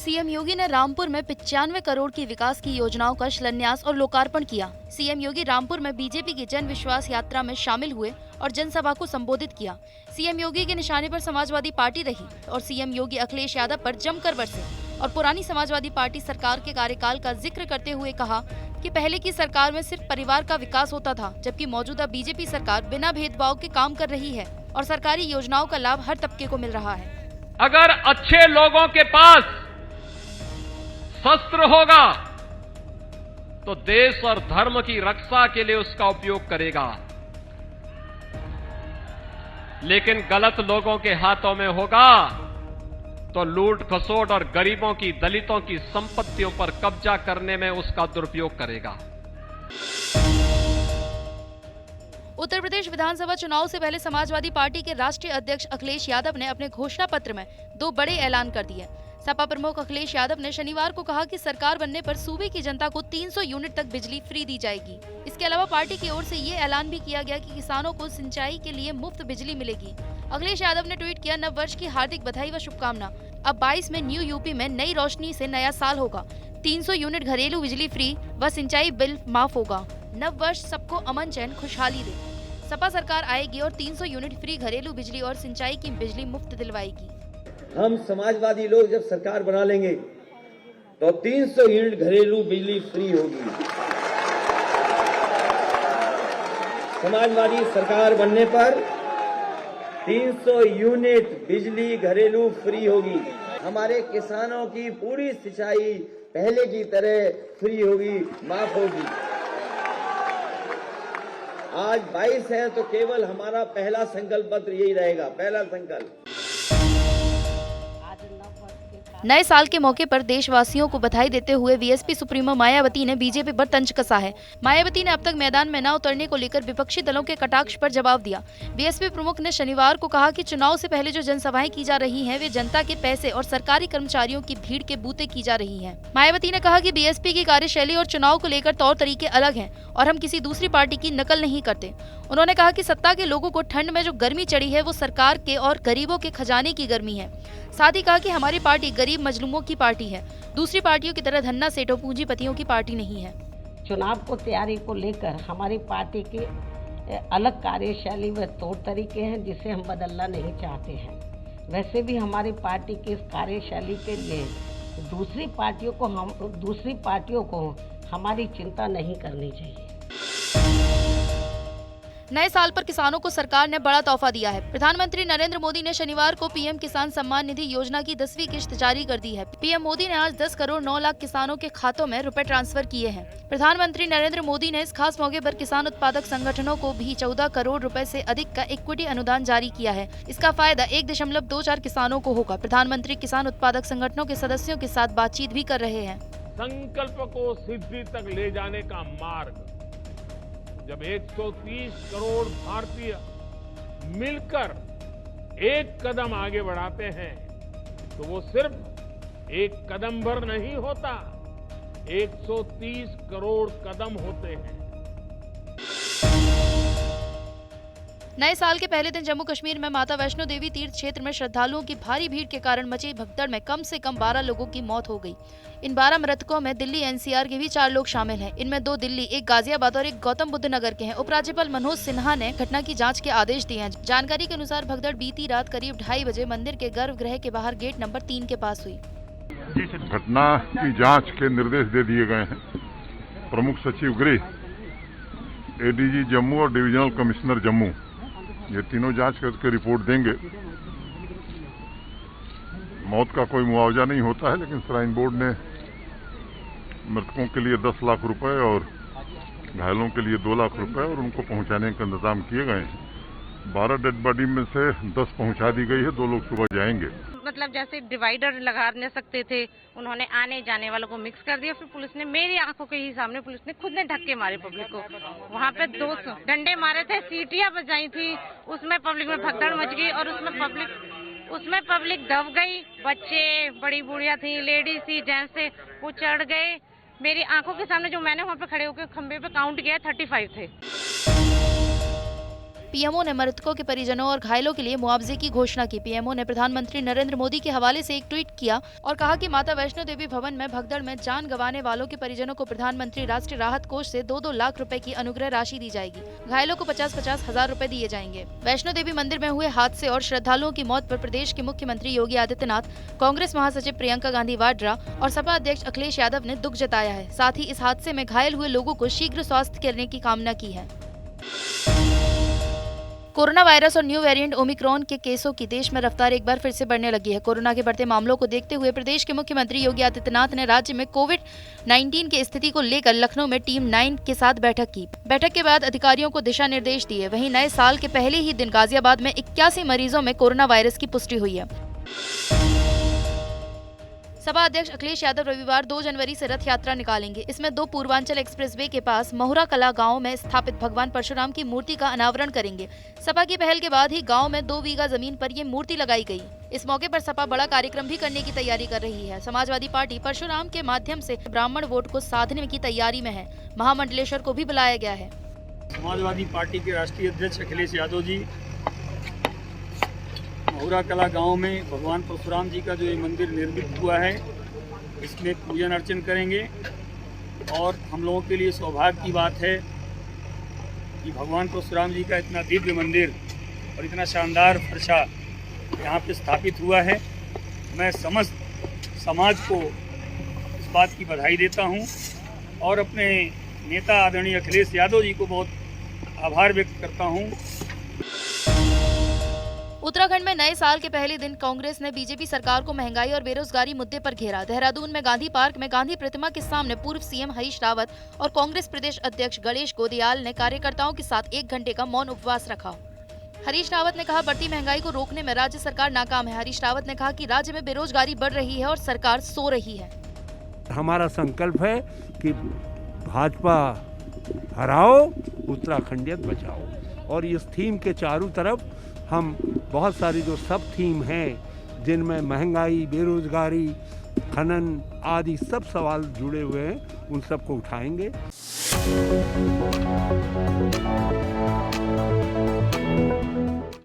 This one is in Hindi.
सीएम योगी ने रामपुर में 95 करोड़ की विकास की योजनाओं का शिलान्यास और लोकार्पण किया। सीएम योगी रामपुर में बीजेपी की जन विश्वास यात्रा में शामिल हुए और जनसभा को संबोधित किया। सीएम योगी के निशाने पर समाजवादी पार्टी रही और सीएम योगी अखिलेश यादव पर जमकर बरसे और पुरानी समाजवादी पार्टी सरकार के कार्यकाल का जिक्र करते हुए कहा कि पहले की सरकार में सिर्फ परिवार का विकास होता था, जबकि मौजूदा बीजेपी सरकार बिना भेदभाव के काम कर रही है और सरकारी योजनाओं का लाभ हर तबके को मिल रहा है। अगर अच्छे लोगों के पास शस्त्र होगा तो देश और धर्म की रक्षा के लिए उसका उपयोग करेगा, लेकिन गलत लोगों के हाथों में होगा तो लूट खसोट और गरीबों की, दलितों की संपत्तियों पर कब्जा करने में उसका दुरुपयोग करेगा। उत्तर प्रदेश विधानसभा चुनाव से पहले समाजवादी पार्टी के राष्ट्रीय अध्यक्ष अखिलेश यादव ने अपने घोषणा पत्र में 2 बड़े ऐलान कर दिए। सपा प्रमुख अखिलेश यादव ने शनिवार को कहा कि सरकार बनने पर सूबे की जनता को 300 यूनिट तक बिजली फ्री दी जाएगी। इसके अलावा पार्टी की ओर से ये ऐलान भी किया गया कि किसानों को सिंचाई के लिए मुफ्त बिजली मिलेगी। अखिलेश यादव ने ट्वीट किया, नव वर्ष की हार्दिक बधाई व शुभकामना। अब 22 में न्यू यूपी में नई रोशनी से नया साल होगा। 300 यूनिट घरेलू बिजली फ्री व सिंचाई बिल माफ होगा। नव वर्ष सबको अमन चैन खुशहाली दे। सपा सरकार आएगी और 300 यूनिट फ्री घरेलू बिजली और सिंचाई की बिजली मुफ्त दिलवाएगी। हम समाजवादी लोग जब सरकार बना लेंगे तो 300 यूनिट घरेलू बिजली फ्री होगी। समाजवादी सरकार बनने पर 300 यूनिट बिजली घरेलू फ्री होगी। हमारे किसानों की पूरी सिंचाई पहले की तरह फ्री होगी, माफ होगी। आज 22 है तो केवल हमारा पहला संकल्प पत्र यही रहेगा, पहला संकल्प। नए साल के मौके पर देशवासियों को बधाई देते हुए बीएसपी सुप्रीमो मायावती ने बीजेपी पर तंज कसा है। मायावती ने अब तक मैदान में न उतरने को लेकर विपक्षी दलों के कटाक्ष पर जवाब दिया। बीएसपी प्रमुख ने शनिवार को कहा कि चुनाव से पहले जो जनसभाएं की जा रही हैं, वे जनता के पैसे और सरकारी कर्मचारियों की भीड़ के बूते की जा रही हैं। मायावती ने कहा कि बीएसपी की कार्यशैली और चुनाव को लेकर तौर तरीके अलग हैं और हम किसी दूसरी पार्टी की नकल नहीं करते। उन्होंने कहा कि सत्ता के लोगों को ठंड में जो गर्मी चढ़ी है वो सरकार के और गरीबों के खजाने की गर्मी है। साथ ही कहा कि हमारी पार्टी गरीब मजलूमों की पार्टी है, दूसरी पार्टियों की तरह धन्ना सेठों पूंजीपतियों की पार्टी नहीं है। चुनाव को तैयारी को लेकर हमारी पार्टी के अलग कार्यशैली व तौर तरीके हैं जिसे हम बदलना नहीं चाहते हैं। वैसे भी हमारी पार्टी की इस कार्यशैली के लिए दूसरी पार्टियों को हमारी चिंता नहीं करनी चाहिए। नए साल पर किसानों को सरकार ने बड़ा तोहफा दिया है। प्रधानमंत्री नरेंद्र मोदी ने शनिवार को पीएम किसान सम्मान निधि योजना की 10वीं किश्त जारी कर दी है। पीएम मोदी ने आज 10 करोड़ 9 लाख किसानों के खातों में रुपए ट्रांसफर किए हैं। प्रधानमंत्री नरेंद्र मोदी ने इस खास मौके पर किसान उत्पादक संगठनों को भी 14 करोड़ रुपए से अधिक का इक्विटी अनुदान जारी किया है। इसका फायदा 1.24 किसानों को होगा। प्रधानमंत्री किसान उत्पादक संगठनों के सदस्यों के साथ बातचीत भी कर रहे हैं। संकल्प को सिद्धि तक ले जाने का मार्ग जब 130 करोड़ भारतीय मिलकर एक कदम आगे बढ़ाते हैं तो वो सिर्फ एक कदम भर नहीं होता, 130 करोड़ कदम होते हैं। नए साल के पहले दिन जम्मू कश्मीर में माता वैष्णो देवी तीर्थ क्षेत्र में श्रद्धालुओं की भारी भीड़ के कारण मची भगदड़ में कम से कम 12 लोगों की मौत हो गई। इन 12 मृतकों में दिल्ली एनसीआर के भी 4 लोग शामिल हैं। इनमें 2 दिल्ली, 1 गाजियाबाद और 1 गौतम बुद्ध नगर के हैं। उपराज्यपाल मनोज सिन्हा ने घटना की जांच के आदेश दिए हैं। जानकारी के अनुसार भगदड़ बीती रात करीब 2:30 बजे मंदिर के गर्भगृह के बाहर गेट नंबर 3 के पास हुई। घटना की जाँच के निर्देश दे दिए गए हैं। प्रमुख सचिव गृह, एडीजी जम्मू और डिविजनल कमिश्नर जम्मू, ये तीनों जांच करके रिपोर्ट देंगे। मौत का कोई मुआवजा नहीं होता है, लेकिन श्राइन बोर्ड ने मृतकों के लिए 10 लाख रुपए और घायलों के लिए 2 लाख रुपए और उनको पहुंचाने का इंतजाम किए गए हैं। 12 डेड बॉडी में से 10 पहुंचा दी गई है, 2 लोग सुबह जाएंगे। मतलब जैसे डिवाइडर लगा नहीं सकते थे, उन्होंने आने जाने वालों को मिक्स कर दिया। फिर पुलिस ने, मेरी आंखों के ही सामने पुलिस ने खुद ने धक्के मारे पब्लिक को। वहाँ पे 200 डंडे मारे थे, सीटियां बजाई थी, उसमें पब्लिक में भगदड़ मच गई और उसमें पब्लिक दब गई। बच्चे, बड़ी बुढ़िया थी, लेडीज थी, जेंट्स थे, वो चढ़ गए। मेरी आंखों के सामने जो मैंने वहाँ पे खड़े होकर खंबे पे काउंट किया 35 थे। पीएमओ ने मृतकों के परिजनों और घायलों के लिए मुआवजे की घोषणा की। पीएमओ ने प्रधानमंत्री नरेंद्र मोदी के हवाले से एक ट्वीट किया और कहा कि माता वैष्णो देवी भवन में भगदड़ में जान गंवाने वालों के परिजनों को प्रधानमंत्री राष्ट्रीय राहत कोष से 2-2 लाख रुपए की अनुग्रह राशि दी जाएगी। घायलों को 50-50 हजार रुपए दिए जाएंगे। वैष्णो देवी मंदिर में हुए हादसे और श्रद्धालुओं की मौत पर प्रदेश के मुख्यमंत्री योगी आदित्यनाथ, कांग्रेस महासचिव प्रियंका गांधी वाड्रा और सपा अध्यक्ष अखिलेश यादव ने दुख जताया है। साथ ही इस हादसे में घायल हुए लोगों को शीघ्र स्वास्थ्य करने की कामना की है। कोरोना वायरस और न्यू वेरिएंट ओमिक्रॉन के केसों की देश में रफ्तार एक बार फिर से बढ़ने लगी है। कोरोना के बढ़ते मामलों को देखते हुए प्रदेश के मुख्यमंत्री योगी आदित्यनाथ ने राज्य में कोविड-19 की स्थिति को लेकर लखनऊ में टीम 9 के साथ बैठक की। बैठक के बाद अधिकारियों को दिशा निर्देश दिए। वहीं नए साल के पहले ही दिन गाजियाबाद में 81 मरीजों में कोरोना वायरस की पुष्टि हुई है। सपा अध्यक्ष अखिलेश यादव रविवार 2 जनवरी से रथ यात्रा निकालेंगे। इसमें 2 पूर्वांचल एक्सप्रेसवे के पास महुरा कला गांव में स्थापित भगवान परशुराम की मूर्ति का अनावरण करेंगे। सपा की पहल के बाद ही गांव में 2 बीघा जमीन पर ये मूर्ति लगाई गई। इस मौके पर सपा बड़ा कार्यक्रम भी करने की तैयारी कर रही है। समाजवादी पार्टी परशुराम के माध्यम से ब्राह्मण वोट को साधने की तैयारी में है। महामंडलेश्वर को भी बुलाया गया है। समाजवादी पार्टी के राष्ट्रीय अध्यक्ष अखिलेश यादव जी महुरा कला गांव में भगवान परशुराम जी का जो ये मंदिर निर्मित हुआ है, इसमें पूजन अर्चन करेंगे। और हम लोगों के लिए सौभाग्य की बात है कि भगवान परशुराम जी का इतना दिव्य मंदिर और इतना शानदार फरसा यहाँ पे स्थापित हुआ है। मैं समस्त समाज को इस बात की बधाई देता हूँ और अपने नेता आदरणीय अखिलेश यादव जी को बहुत आभार व्यक्त करता हूँ। उत्तराखंड में नए साल के पहले दिन कांग्रेस ने बीजेपी सरकार को महंगाई और बेरोजगारी मुद्दे पर घेरा। देहरादून में गांधी पार्क में गांधी प्रतिमा के सामने पूर्व सीएम हरीश रावत और कांग्रेस प्रदेश अध्यक्ष गणेश गोदियाल ने कार्यकर्ताओं के साथ 1 घंटे का मौन उपवास रखा। हरीश रावत ने कहा, बढ़ती महंगाई को रोकने में राज्य सरकार नाकाम है। हरीश रावत ने कहा कि राज्य में बेरोजगारी बढ़ रही है और सरकार सो रही है। हमारा संकल्प है कि भाजपा हराओ, उत्तराखंडियत बचाओ। और इस थीम के चारों तरफ हम बहुत सारी जो सब थीम हैं जिनमें महंगाई, बेरोजगारी, खनन आदि सब सवाल जुड़े हुए हैं, उन सबको उठाएंगे।